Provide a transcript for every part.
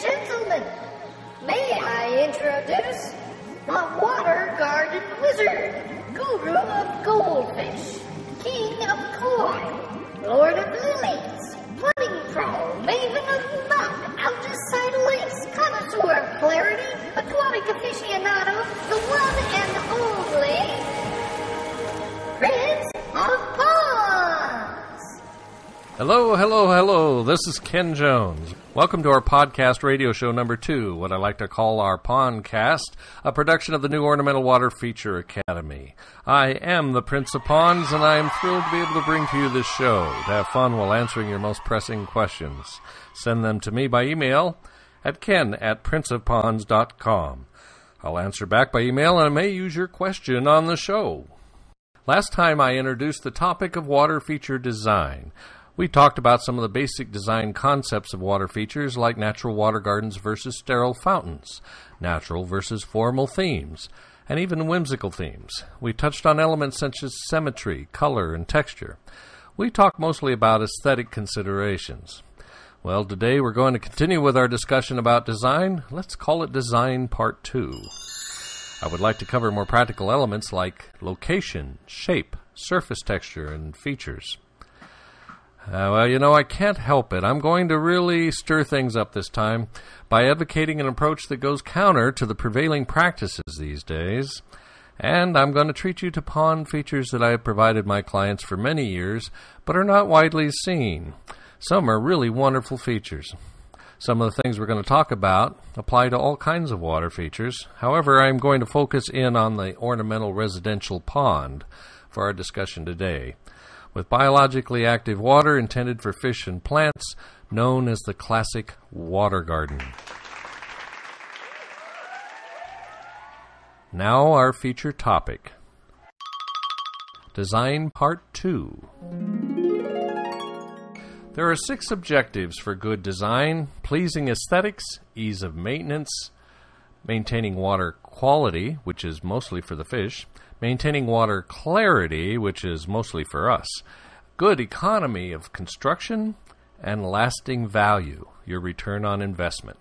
gentlemen, may I introduce the Water Garden Wizard, Guru of Goldfish, King of Koi, Lord of Lilies, Pudding Pro, Maven of Mud, Outside Lace, Connoisseur of Clarity, Aquatic Aficionado, the one and only Prince of Ponds. Hello. This is Ken Jones. Welcome to our podcast radio show number 2, what I like to call our Pondcast, a production of the New Ornamental Water Feature Academy. I am the Prince of Ponds, and I am thrilled to be able to bring to you this show to have fun while answering your most pressing questions. Send them to me by email at ken@princeofponds.com. I'll answer back by email, and I may use your question on the show. Last time I introduced the topic of water feature design. We talked about some of the basic design concepts of water features like natural water gardens versus sterile fountains, natural versus formal themes, and even whimsical themes. We touched on elements such as symmetry, color, and texture. We talked mostly about aesthetic considerations. Well, today we're going to continue with our discussion about design. Let's call it Design Part 2. I would like to cover more practical elements like location, shape, surface texture, and features. I can't help it. I'm going to really stir things up this time by advocating an approach that goes counter to the prevailing practices these days. And I'm going to treat you to pond features that I have provided my clients for many years, but are not widely seen. Some are really wonderful features. Some of the things we're going to talk about apply to all kinds of water features. However, I'm going to focus in on the ornamental residential pond for our discussion today, with biologically active water intended for fish and plants, known as the classic water garden. Now our feature topic. Design Part 2. There are 6 objectives for good design: pleasing aesthetics, ease of maintenance, maintaining water quality, which is mostly for the fish, maintaining water clarity, which is mostly for us, good economy of construction, and lasting value, your return on investment.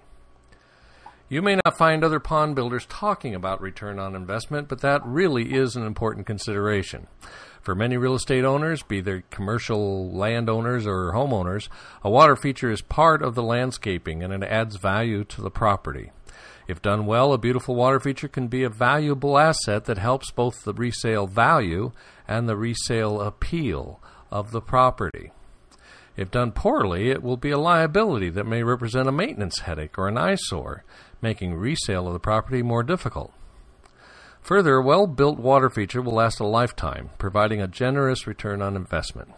You may not find other pond builders talking about return on investment, but that really is an important consideration. For many real estate owners, be they commercial landowners or homeowners, a water feature is part of the landscaping and it adds value to the property. If done well, a beautiful water feature can be a valuable asset that helps both the resale value and the resale appeal of the property. If done poorly, it will be a liability that may represent a maintenance headache or an eyesore, making resale of the property more difficult. Further, a well-built water feature will last a lifetime, providing a generous return on investment.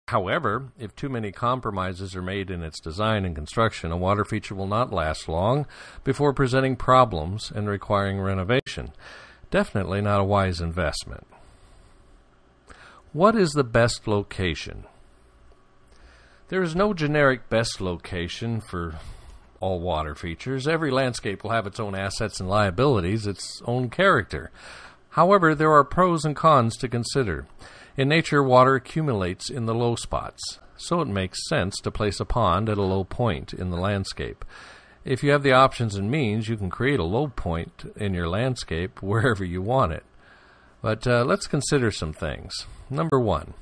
However, if too many compromises are made in its design and construction, a water feature will not last long before presenting problems and requiring renovation. Definitely not a wise investment. What is the best location? There is no generic best location for all water features. Every landscape will have its own assets and liabilities, its own character. However, there are pros and cons to consider. In nature, water accumulates in the low spots, so it makes sense to place a pond at a low point in the landscape. If you have the options and means, you can create a low point in your landscape wherever you want it. But let's consider some things. Number 1,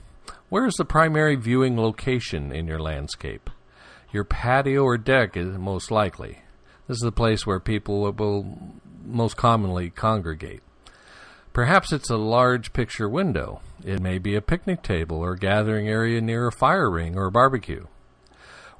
where is the primary viewing location in your landscape? Your patio or deck is most likely. This is the place where people will most commonly congregate. Perhaps it's a large picture window. It may be a picnic table or gathering area near a fire ring or a barbecue.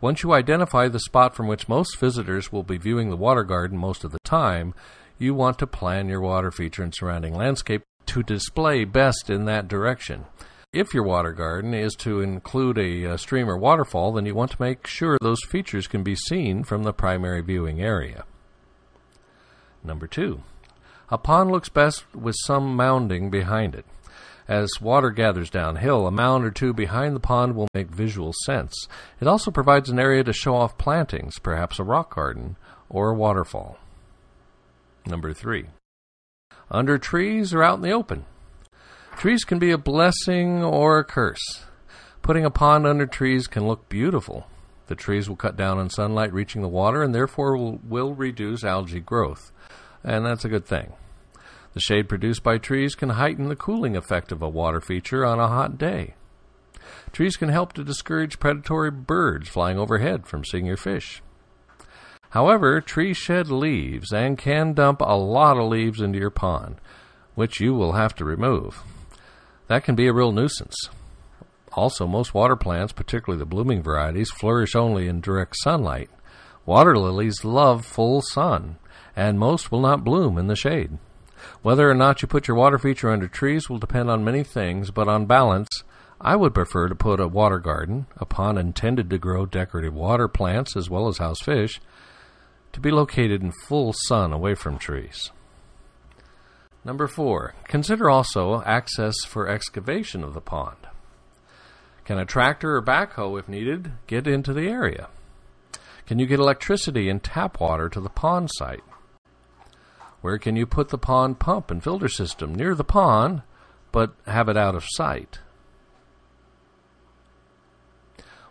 Once you identify the spot from which most visitors will be viewing the water garden most of the time, you want to plan your water feature and surrounding landscape to display best in that direction. If your water garden is to include a stream or waterfall, then you want to make sure those features can be seen from the primary viewing area. Number 2, a pond looks best with some mounding behind it. As water gathers downhill, a mound or two behind the pond will make visual sense. It also provides an area to show off plantings, perhaps a rock garden or a waterfall. Number 3, under trees or out in the open. Trees can be a blessing or a curse. Putting a pond under trees can look beautiful. The trees will cut down on sunlight reaching the water and therefore will reduce algae growth. And that's a good thing. The shade produced by trees can heighten the cooling effect of a water feature on a hot day. Trees can help to discourage predatory birds flying overhead from seeing your fish. However, trees shed leaves and can dump a lot of leaves into your pond, which you will have to remove. That can be a real nuisance. Also, most water plants, particularly the blooming varieties, flourish only in direct sunlight. Water lilies love full sun, and most will not bloom in the shade. Whether or not you put your water feature under trees will depend on many things, but on balance, I would prefer to put a water garden, a pond intended to grow decorative water plants as well as house fish, to be located in full sun away from trees. Number 4, consider also access for excavation of the pond. Can a tractor or backhoe, if needed, get into the area? Can you get electricity and tap water to the pond site? Where can you put the pond pump and filter system? Near the pond, but have it out of sight.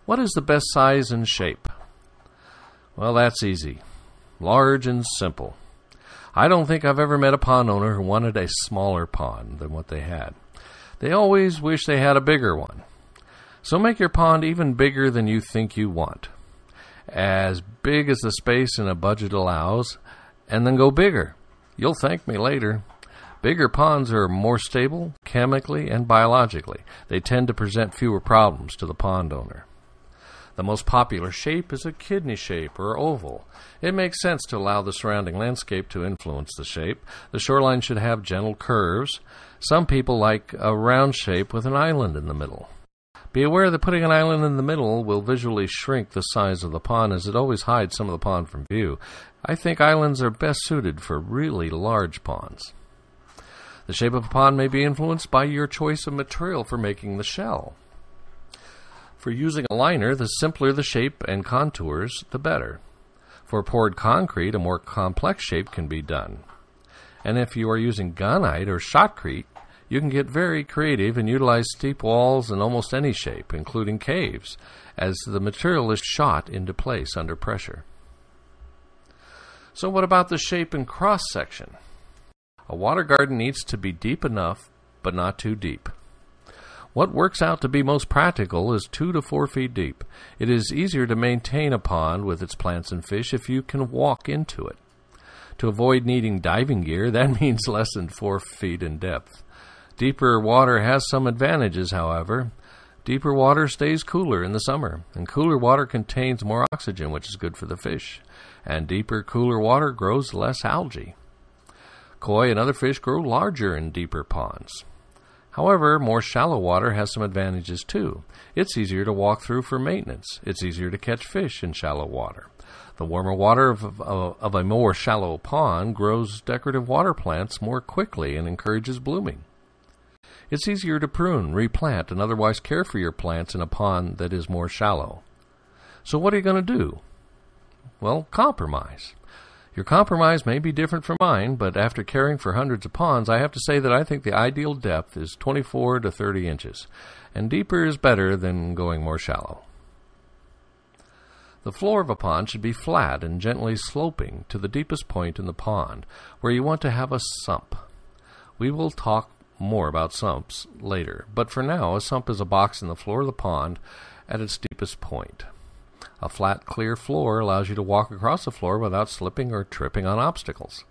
What is the best size and shape? Well, that's easy. Large and simple. I don't think I've ever met a pond owner who wanted a smaller pond than what they had. They always wish they had a bigger one. So make your pond even bigger than you think you want. As big as the space and a budget allows, and then go bigger. You'll thank me later. Bigger ponds are more stable, chemically and biologically. They tend to present fewer problems to the pond owner. The most popular shape is a kidney shape or oval. It makes sense to allow the surrounding landscape to influence the shape. The shoreline should have gentle curves. Some people like a round shape with an island in the middle. Be aware that putting an island in the middle will visually shrink the size of the pond, as it always hides some of the pond from view. I think islands are best suited for really large ponds. The shape of a pond may be influenced by your choice of material for making the shell. For using a liner, the simpler the shape and contours, the better. For poured concrete, a more complex shape can be done. And if you are using gunite or shotcrete, you can get very creative and utilize steep walls in almost any shape, including caves, as the material is shot into place under pressure. So what about the shape and cross-section? A water garden needs to be deep enough, but not too deep. What works out to be most practical is 2 to 4 feet deep. It is easier to maintain a pond with its plants and fish if you can walk into it. To avoid needing diving gear, that means less than 4 feet in depth. Deeper water has some advantages, however. Deeper water stays cooler in the summer, and cooler water contains more oxygen, which is good for the fish. And deeper, cooler water grows less algae. Koi and other fish grow larger in deeper ponds. However, more shallow water has some advantages too. It's easier to walk through for maintenance. It's easier to catch fish in shallow water. The warmer water of a more shallow pond grows decorative water plants more quickly and encourages blooming. It's easier to prune, replant, and otherwise care for your plants in a pond that is more shallow. So what are you going to do? Well, compromise. Your compromise may be different from mine, but after caring for hundreds of ponds, I have to say that I think the ideal depth is 24 to 30 inches, and deeper is better than going more shallow. The floor of a pond should be flat and gently sloping to the deepest point in the pond, where you want to have a sump. We will talk more about sumps later, but for now, a sump is a box in the floor of the pond at its deepest point. A flat, clear floor allows you to walk across the floor without slipping or tripping on obstacles.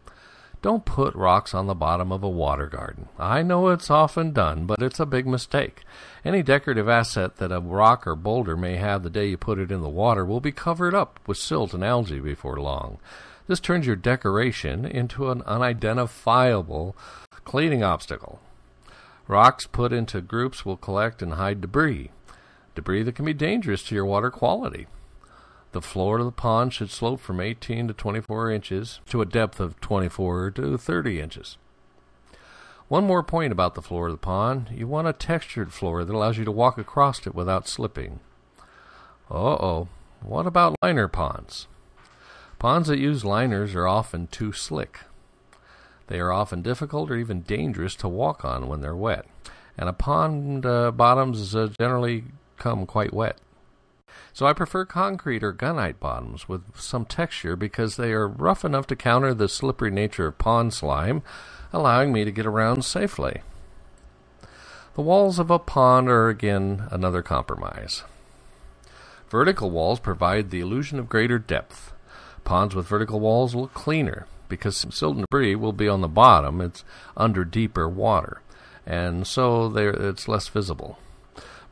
Don't put rocks on the bottom of a water garden. I know it's often done, but it's a big mistake. Any decorative asset that a rock or boulder may have the day you put it in the water will be covered up with silt and algae before long. This turns your decoration into an unidentifiable cleaning obstacle. Rocks put into groups will collect and hide debris that can be dangerous to your water quality. The floor of the pond should slope from 18 to 24 inches to a depth of 24 to 30 inches. One more point about the floor of the pond. You want a textured floor that allows you to walk across it without slipping. What about liner ponds? Ponds that use liners are often too slick. They are often difficult or even dangerous to walk on when they're wet, and a pond bottoms generally come quite wet. So I prefer concrete or gunite bottoms with some texture because they are rough enough to counter the slippery nature of pond slime, allowing me to get around safely. The walls of a pond are again another compromise. Vertical walls provide the illusion of greater depth. Ponds with vertical walls look cleaner because silt and debris will be on the bottom. It's under deeper water, and so it's less visible.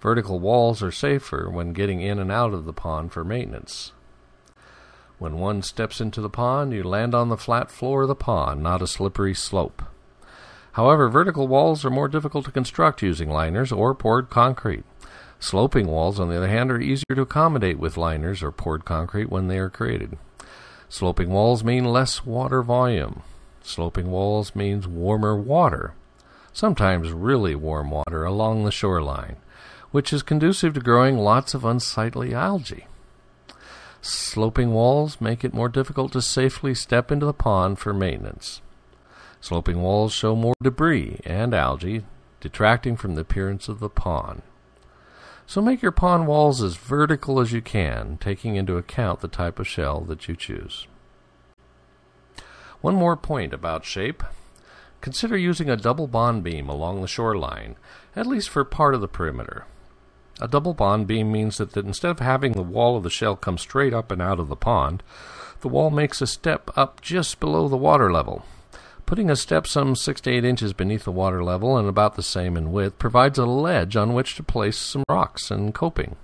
Vertical walls are safer when getting in and out of the pond for maintenance. When one steps into the pond, you land on the flat floor of the pond, not a slippery slope. However, vertical walls are more difficult to construct using liners or poured concrete. Sloping walls, on the other hand, are easier to accommodate with liners or poured concrete when they are created. Sloping walls mean less water volume. Sloping walls means warmer water, sometimes really warm water along the shoreline, which is conducive to growing lots of unsightly algae. Sloping walls make it more difficult to safely step into the pond for maintenance. Sloping walls show more debris and algae, detracting from the appearance of the pond. So make your pond walls as vertical as you can, taking into account the type of shell that you choose. One more point about shape. Consider using a double bond beam along the shoreline, at least for part of the perimeter. A double bond beam means that instead of having the wall of the shell come straight up and out of the pond, the wall makes a step up just below the water level. Putting a step some 6 to 8 inches beneath the water level and about the same in width provides a ledge on which to place some rocks and coping.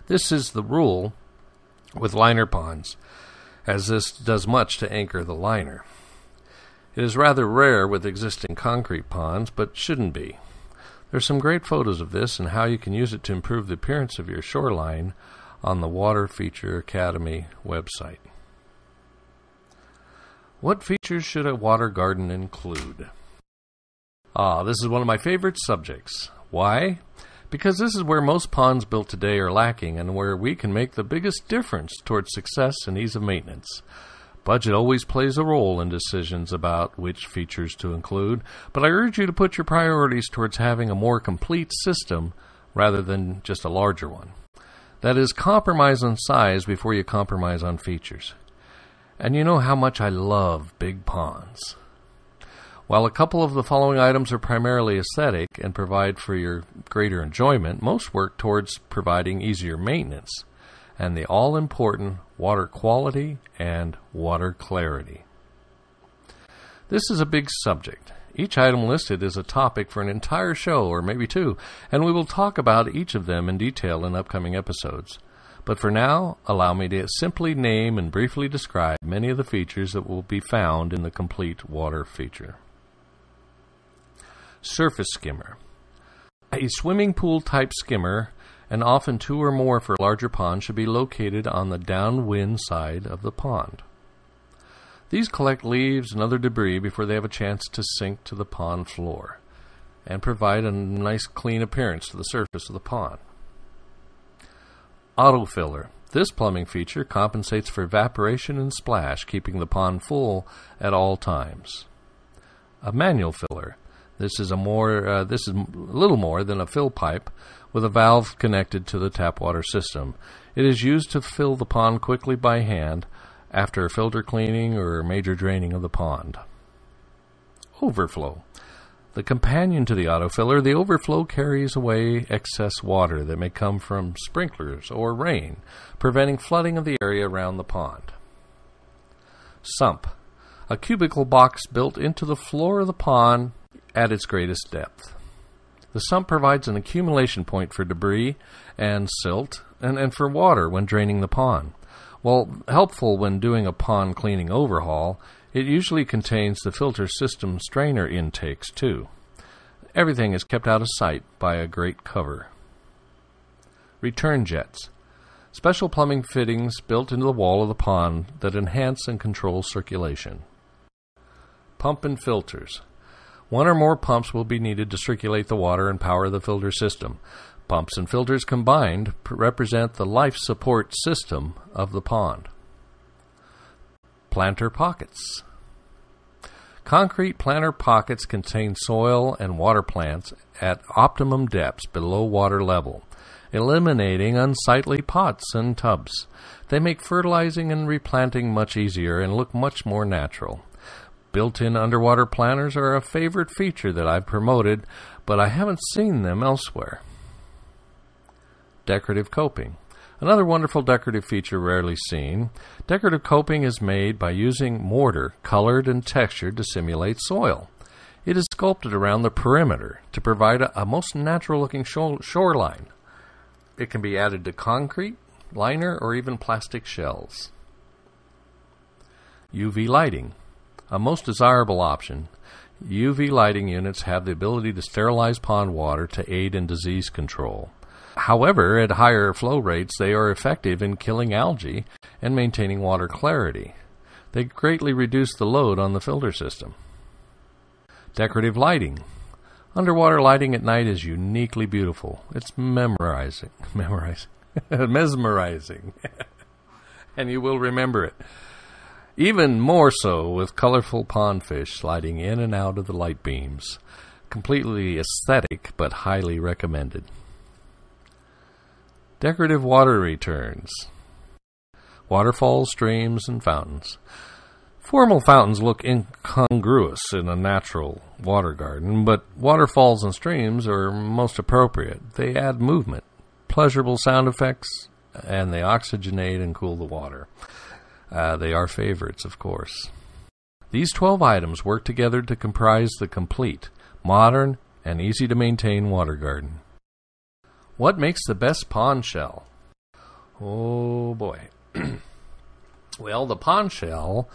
This is the rule with liner ponds, as this does much to anchor the liner. It is rather rare with existing concrete ponds, but shouldn't be. There's some great photos of this and how you can use it to improve the appearance of your shoreline on the Water Feature Academy website. What features should a water garden include? This is one of my favorite subjects. Why? Because this is where most ponds built today are lacking and where we can make the biggest difference towards success and ease of maintenance. Budget always plays a role in decisions about which features to include, but I urge you to put your priorities towards having a more complete system rather than just a larger one. That is, compromise on size before you compromise on features. And you know how much I love big ponds. While a couple of the following items are primarily aesthetic and provide for your greater enjoyment, most work towards providing easier maintenance and the all-important water quality and water clarity. This is a big subject. Each item listed is a topic for an entire show or maybe two, and we will talk about each of them in detail in upcoming episodes. But for now, allow me to simply name and briefly describe many of the features that will be found in the complete water feature. Surface skimmer. A swimming pool type skimmer, and often two or more for larger ponds, should be located on the downwind side of the pond. These collect leaves and other debris before they have a chance to sink to the pond floor and provide a nice clean appearance to the surface of the pond. Autofiller. This plumbing feature compensates for evaporation and splash, keeping the pond full at all times. A manual filler. This is a little more than a fill pipe with a valve connected to the tap water system. It is used to fill the pond quickly by hand after filter cleaning or major draining of the pond. Overflow. The companion to the autofiller, the overflow carries away excess water that may come from sprinklers or rain, preventing flooding of the area around the pond. Sump. A cubical box built into the floor of the pond at its greatest depth. The sump provides an accumulation point for debris and silt and for water when draining the pond. While helpful when doing a pond cleaning overhaul, it usually contains the filter system strainer intakes too. Everything is kept out of sight by a grate cover. Return jets. Special plumbing fittings built into the wall of the pond that enhance and control circulation. Pump and filters. One or more pumps will be needed to circulate the water and power the filter system. Pumps and filters combined represent the life support system of the pond. Planter pockets. Concrete planter pockets contain soil and water plants at optimum depths below water level eliminating unsightly pots and tubs. They make fertilizing and replanting much easier and look much more natural. Built-in underwater planters are a favorite feature that I've promoted, but I haven't seen them elsewhere. Decorative coping. Another wonderful decorative feature rarely seen. Decorative coping is made by using mortar, colored and textured to simulate soil. It is sculpted around the perimeter to provide a most natural-looking shoreline. It can be added to concrete, liner, or even plastic shells. UV lighting. A most desirable option. UV lighting units have the ability to sterilize pond water to aid in disease control. However, at higher flow rates, they are effective in killing algae and maintaining water clarity. They greatly reduce the load on the filter system. Decorative lighting. Underwater lighting at night is uniquely beautiful. It's mesmerizing. And you will remember it. Even more so with colorful pondfish sliding in and out of the light beams. Completely aesthetic, but highly recommended. Decorative water returns. Waterfalls, streams, and fountains. Formal fountains look incongruous in a natural water garden, but waterfalls and streams are most appropriate. They add movement, pleasurable sound effects, and they oxygenate and cool the water. They are favorites, of course. These 12 items work together to comprise the complete, modern, and easy-to-maintain water garden. What makes the best pond shell? Oh, boy. Well, the pond shell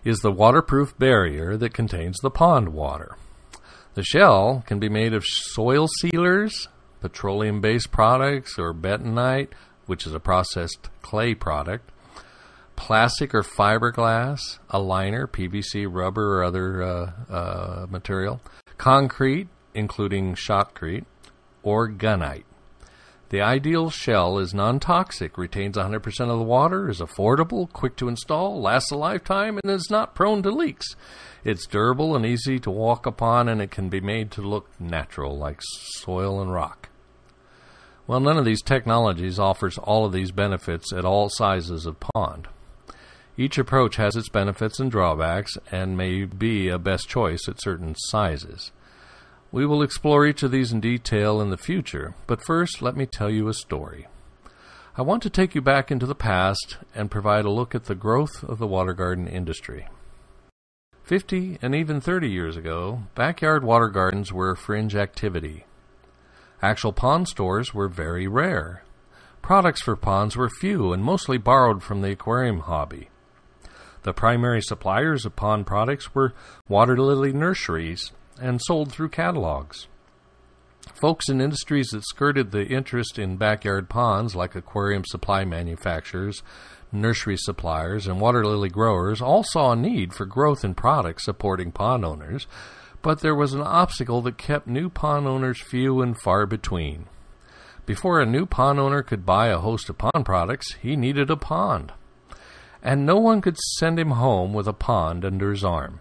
is the waterproof barrier that contains the pond water. The shell can be made of soil sealers, petroleum-based products, or bentonite, which is a processed clay product, plastic or fiberglass, a liner, PVC, rubber, or other material, concrete, including shotcrete, or gunite. The ideal shell is non-toxic, retains 100% of the water, is affordable, quick to install, lasts a lifetime, and is not prone to leaks. It's durable and easy to walk upon, and it can be made to look natural, like soil and rock. Well, none of these technologies offers all of these benefits at all sizes of pond. Each approach has its benefits and drawbacks and may be a best choice at certain sizes. We will explore each of these in detail in the future, but first let me tell you a story. I want to take you back into the past and provide a look at the growth of the water garden industry. 50 and even 30 years ago, backyard water gardens were a fringe activity. Actual pond stores were very rare. Products for ponds were few and mostly borrowed from the aquarium hobby. The primary suppliers of pond products were water lily nurseries and sold through catalogs. Folks in industries that skirted the interest in backyard ponds, like aquarium supply manufacturers, nursery suppliers, and water lily growers, all saw a need for growth in products supporting pond owners, but there was an obstacle that kept new pond owners few and far between. Before a new pond owner could buy a host of pond products, he needed a pond. And no one could send him home with a pond under his arm.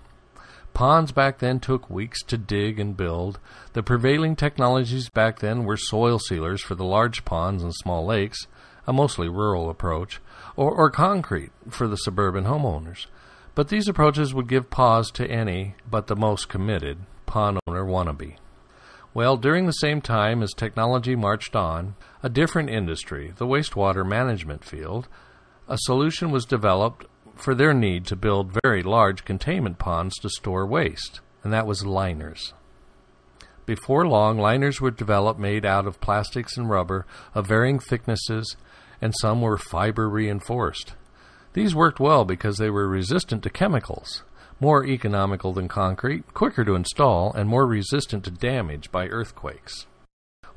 Ponds back then took weeks to dig and build. The prevailing technologies back then were soil sealers for the large ponds and small lakes, a mostly rural approach, or concrete for the suburban homeowners. But these approaches would give pause to any but the most committed pond owner wannabe. Well, during the same time as technology marched on, a different industry, the wastewater management field, a solution was developed for their need to build very large containment ponds to store waste, and that was liners. Before long, liners were developed made out of plastics and rubber of varying thicknesses, and some were fiber reinforced. These worked well because they were resistant to chemicals, more economical than concrete, quicker to install, and more resistant to damage by earthquakes.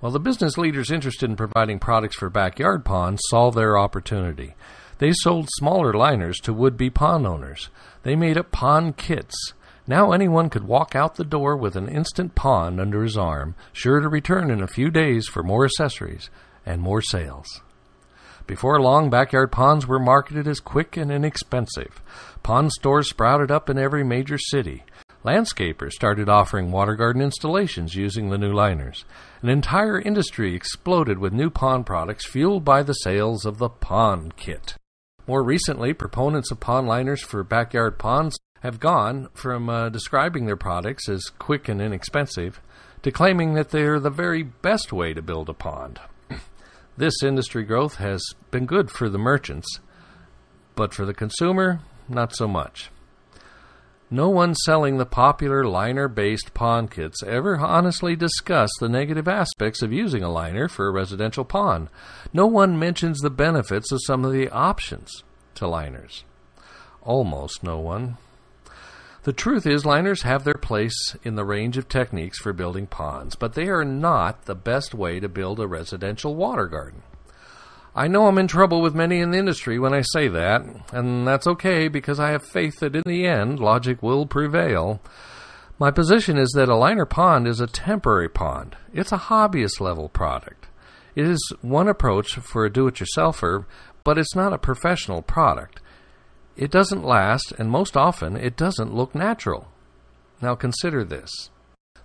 Well, the business leaders interested in providing products for backyard ponds saw their opportunity. They sold smaller liners to would-be pond owners. They made up pond kits. Now anyone could walk out the door with an instant pond under his arm, sure to return in a few days for more accessories and more sales. Before long, backyard ponds were marketed as quick and inexpensive. Pond stores sprouted up in every major city. Landscapers started offering water garden installations using the new liners. An entire industry exploded with new pond products fueled by the sales of the Pond Kit. More recently, proponents of pond liners for backyard ponds have gone from describing their products as quick and inexpensive to claiming that they are the very best way to build a pond. This industry growth has been good for the merchants, but for the consumer, not so much. No one selling the popular liner-based pond kits ever honestly discussed the negative aspects of using a liner for a residential pond. No one mentions the benefits of some of the options to liners. Almost no one. The truth is, liners have their place in the range of techniques for building ponds, but they are not the best way to build a residential water garden. I know I'm in trouble with many in the industry when I say that, and that's okay because I have faith that in the end, logic will prevail. My position is that a liner pond is a temporary pond. It's a hobbyist-level product. It is one approach for a do-it-yourselfer, but it's not a professional product. It doesn't last, and most often, it doesn't look natural. Now consider this.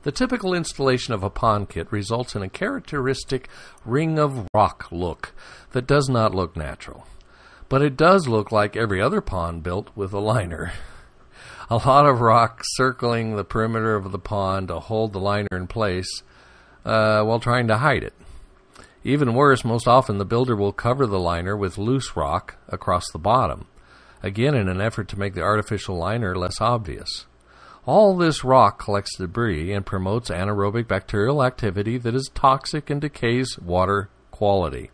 The typical installation of a pond kit results in a characteristic ring of rock look that does not look natural. But it does look like every other pond built with a liner. A lot of rock circling the perimeter of the pond to hold the liner in place while trying to hide it. Even worse, most often the builder will cover the liner with loose rock across the bottom, again in an effort to make the artificial liner less obvious. All this rock collects debris and promotes anaerobic bacterial activity that is toxic and decays water quality.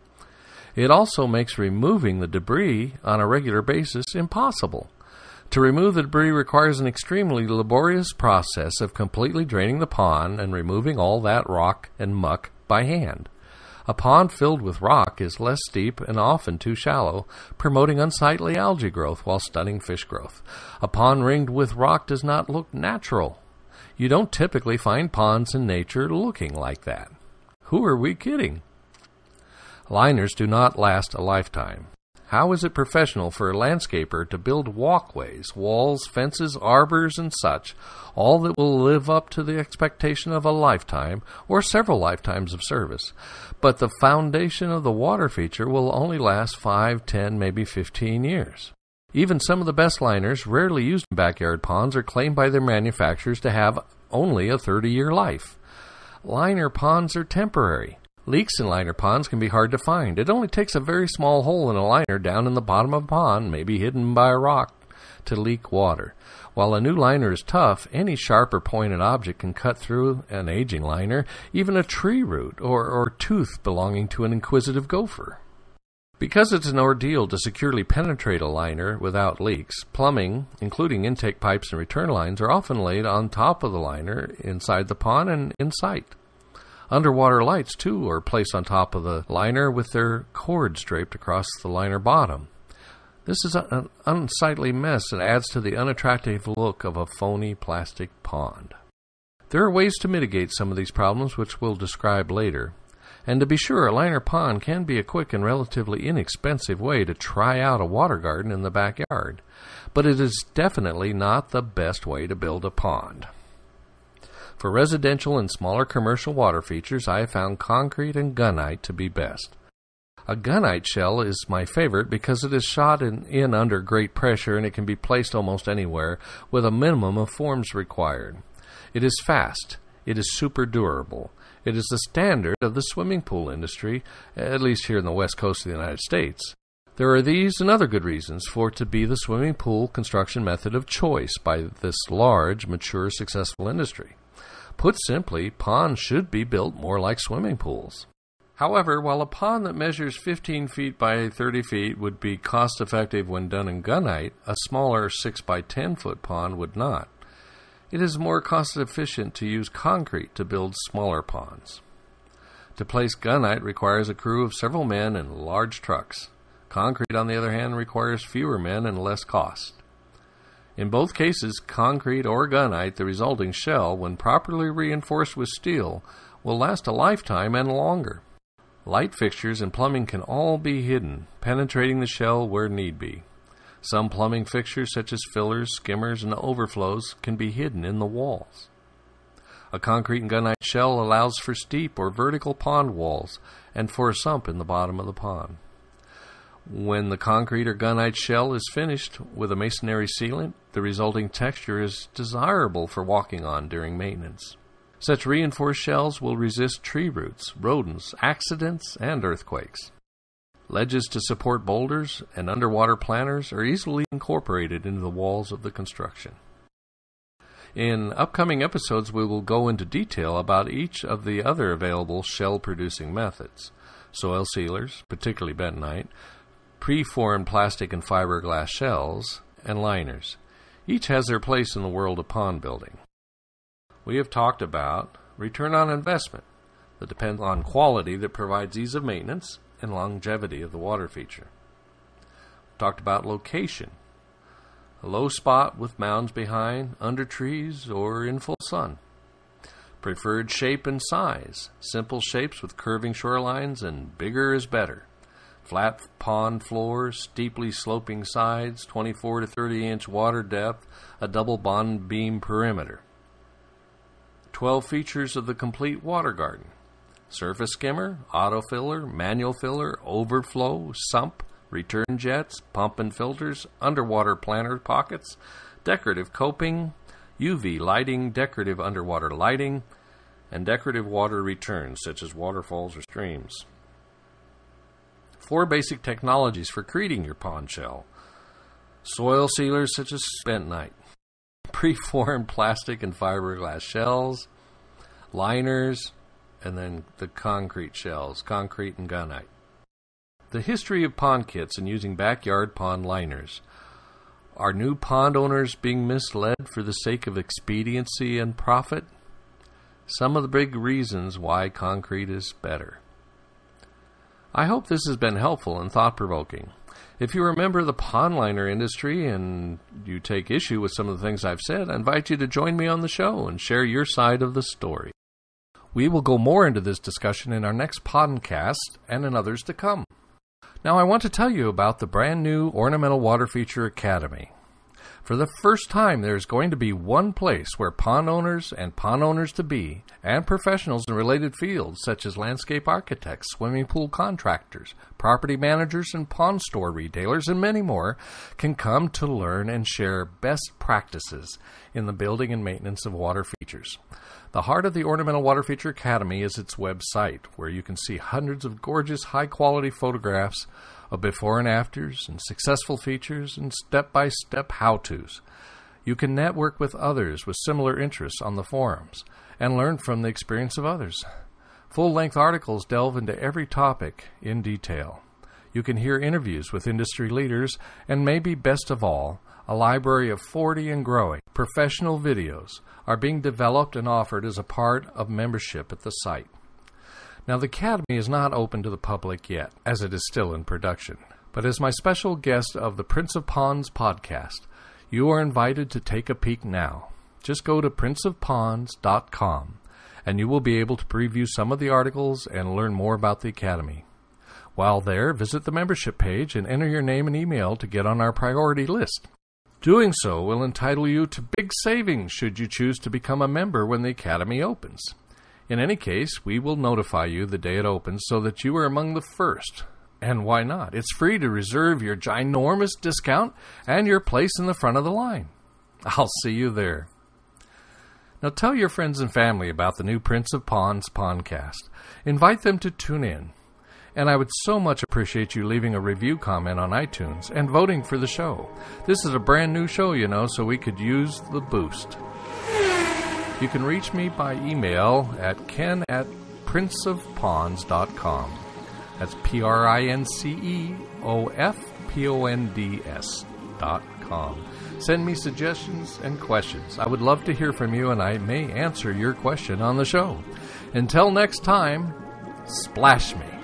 It also makes removing the debris on a regular basis impossible. To remove the debris requires an extremely laborious process of completely draining the pond and removing all that rock and muck by hand. A pond filled with rock is less steep and often too shallow, promoting unsightly algae growth while stunning fish growth. A pond ringed with rock does not look natural. You don't typically find ponds in nature looking like that. Who are we kidding? Liners do not last a lifetime. How is it professional for a landscaper to build walkways, walls, fences, arbors, and such, all that will live up to the expectation of a lifetime or several lifetimes of service? But the foundation of the water feature will only last 5, 10, maybe 15 years. Even some of the best liners, rarely used in backyard ponds, are claimed by their manufacturers to have only a 30-year life. Liner ponds are temporary. Leaks in liner ponds can be hard to find. It only takes a very small hole in a liner down in the bottom of a pond, maybe hidden by a rock, to leak water. While a new liner is tough, any sharp or pointed object can cut through an aging liner, even a tree root or tooth belonging to an inquisitive gopher. Because it's an ordeal to securely penetrate a liner without leaks, plumbing, including intake pipes and return lines, are often laid on top of the liner inside the pond and in sight. Underwater lights, too, are placed on top of the liner with their cords draped across the liner bottom. This is an unsightly mess and adds to the unattractive look of a phony plastic pond. There are ways to mitigate some of these problems, which we'll describe later. And to be sure, a liner pond can be a quick and relatively inexpensive way to try out a water garden in the backyard. But it is definitely not the best way to build a pond. For residential and smaller commercial water features, I have found concrete and gunite to be best. A gunite shell is my favorite because it is shot in under great pressure and it can be placed almost anywhere with a minimum of forms required. It is fast. It is super durable. It is the standard of the swimming pool industry, at least here in the west coast of the United States. There are these and other good reasons for it to be the swimming pool construction method of choice by this large, mature, successful industry. Put simply, ponds should be built more like swimming pools. However, while a pond that measures 15 feet by 30 feet would be cost-effective when done in gunite, a smaller 6 by 10 foot pond would not. It is more cost-efficient to use concrete to build smaller ponds. To place gunite requires a crew of several men and large trucks. Concrete, on the other hand, requires fewer men and less cost. In both cases, concrete or gunite, the resulting shell, when properly reinforced with steel, will last a lifetime and longer. Light fixtures and plumbing can all be hidden, penetrating the shell where need be. Some plumbing fixtures, such as fillers, skimmers, and overflows, can be hidden in the walls. A concrete and gunite shell allows for steep or vertical pond walls and for a sump in the bottom of the pond. When the concrete or gunite shell is finished with a masonry sealant, the resulting texture is desirable for walking on during maintenance. Such reinforced shells will resist tree roots, rodents, accidents, and earthquakes. Ledges to support boulders and underwater planters are easily incorporated into the walls of the construction. In upcoming episodes, we will go into detail about each of the other available shell-producing methods: soil sealers, particularly bentonite, preformed plastic and fiberglass shells, and liners. Each has their place in the world of pond building. We have talked about return on investment that depends on quality that provides ease of maintenance and longevity of the water feature. We talked about location, a low spot with mounds behind, under trees, or in full sun. Preferred shape and size, simple shapes with curving shorelines and bigger is better. Flat pond floors, steeply sloping sides, 24 to 30-inch water depth, a double bond beam perimeter. 12 features of the complete water garden: surface skimmer, auto filler, manual filler, overflow, sump, return jets, pump and filters, underwater planter pockets, decorative coping, UV lighting, decorative underwater lighting, and decorative water returns such as waterfalls or streams. 4 basic technologies for creating your pond shell: soil sealers such as bentonite, preformed plastic and fiberglass shells, liners, and then the concrete shells, concrete and gunite. The history of pond kits and using backyard pond liners. Are new pond owners being misled for the sake of expediency and profit? Some of the big reasons why concrete is better. I hope this has been helpful and thought-provoking. If you are a member of the pond liner industry and you take issue with some of the things I've said, I invite you to join me on the show and share your side of the story. We will go more into this discussion in our next podcast and in others to come. Now I want to tell you about the brand new Ornamental Water Feature Academy. For the first time, there is going to be one place where pond owners and pond owners-to-be and professionals in related fields such as landscape architects, swimming pool contractors, property managers, and pond store retailers, and many more, can come to learn and share best practices in the building and maintenance of water features. The heart of the Ornamental Water Feature Academy is its website, where you can see hundreds of gorgeous, high-quality photographs of before and afters and successful features and step-by-step how-tos. You can network with others with similar interests on the forums and learn from the experience of others. Full-length articles delve into every topic in detail. You can hear interviews with industry leaders and, maybe best of all, a library of 40 and growing professional videos are being developed and offered as a part of membership at the site. Now, the Academy is not open to the public yet, as it is still in production. But as my special guest of the Prince of Ponds podcast, you are invited to take a peek now. Just go to princeofponds.com, and you will be able to preview some of the articles and learn more about the Academy. While there, visit the membership page and enter your name and email to get on our priority list. Doing so will entitle you to big savings should you choose to become a member when the Academy opens. In any case, we will notify you the day it opens so that you are among the first. And why not? It's free to reserve your ginormous discount and your place in the front of the line. I'll see you there. Now tell your friends and family about the new Prince of Ponds podcast. Invite them to tune in. And I would so much appreciate you leaving a review comment on iTunes and voting for the show. This is a brand new show, so we could use the boost. You can reach me by email at ken@princeofponds.com. That's PRINCEOFPONDS.com. Send me suggestions and questions. I would love to hear from you, and I may answer your question on the show. Until next time, splash me.